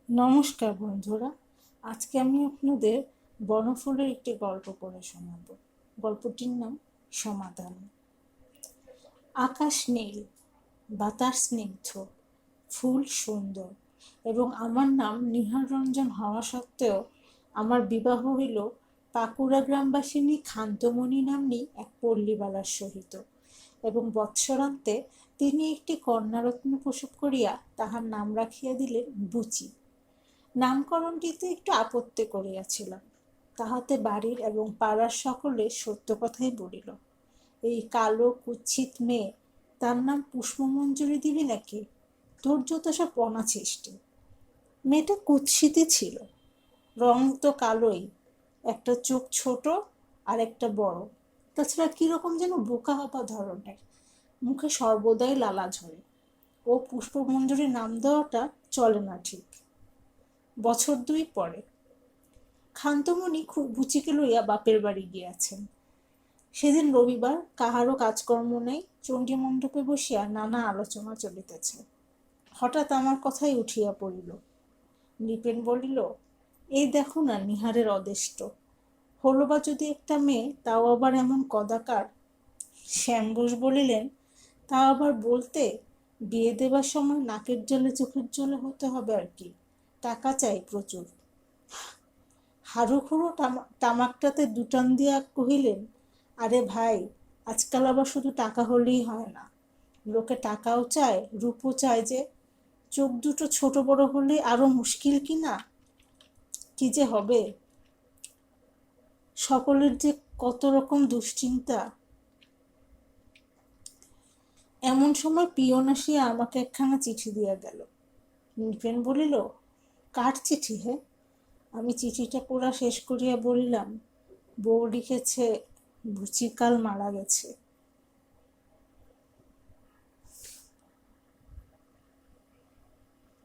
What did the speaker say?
নমস্কার বন্ধুরা। আজকে আমি আপনাদের বনফুলের একটি গল্প পড়ে শোনাব। গল্পটির নাম সমাধান। আকাশ নীল, বাতাস স্নিগ্ধ, ফুল সুন্দর এবং আমার নাম নিহার রঞ্জন হওয়া সত্ত্বেও আমার বিবাহ হইল পাকুড়া গ্রামবাসিনী খান্তমণি নাম্নী এক পল্লীবালার সহিত, এবং বৎসরান্তে তিনি একটি কন্যারত্ন প্রসব করিয়া তাহার নাম রাখিয়া দিলেন বুচি। নামকরণটিতে একটু আপত্তি করিয়াছিলাম, তাহাতে বাড়ির এবং পাড়ার সকলে সত্য কথাই বলিল। এই কালো কুৎসিত মেয়ে, তার নাম পুষ্পমঞ্জুরি দিবি নাকি? তোর যত সব অনাচেষ্টি। মেয়েটা কুৎসিতই ছিল, রং তো কালোই, একটা চোখ ছোট আর একটা বড়, তাছাড়া কিরকম যেন বোকা হবা ধরনের, মুখে সর্বদাই লালা ঝরে। ও পুষ্পমঞ্জুরি নাম দেওয়াটা চলে না ঠিক। বছর দুই পরে খান্তমণি খুব বুচিকে লইয়া বাপের বাড়ি গিয়াছেন। সেদিন রবিবার, কাহারও কাজকর্ম নেই, চণ্ডী মণ্ডপে বসিয়া নানা আলোচনা চলিতেছে। হঠাৎ আমার কথাই উঠিয়া পড়িল। নৃপেন বলিল, এই দেখো না নিহারের অদেষ্ট, হলো বা যদি একটা মেয়ে, তাও আবার এমন কদাকার। শ্যামবোস বলিলেন, তা আবার বলতে, বিয়ে দেবার সময় নাকের জলে চোখের জলে হতে হবে আর কি, টাকা চাই প্রচুর। হারুখুড়ো তামাকটাতে দুটান দিয়া কহিলেন, আরে ভাই, আজকাল আবার শুধু টাকা হলেই হয় না, লোকে টাকাও চায়, রূপও চায় যে। চোখ দুটো ছোট বড় হলে আরো মুশকিল কি না? কি যে হবে, সকলের যে কত রকম দুশ্চিন্তা। এমন সময় পিয়ন আসিয়া আমাকে একখানা চিঠি দিয়া গেল। নৃপেন বলিল, কার চিঠি হে? আমি চিঠিটা পড়া শেষ করিয়া বলিলাম, বউ লিখেছে বুচি কাল মারা গেছে।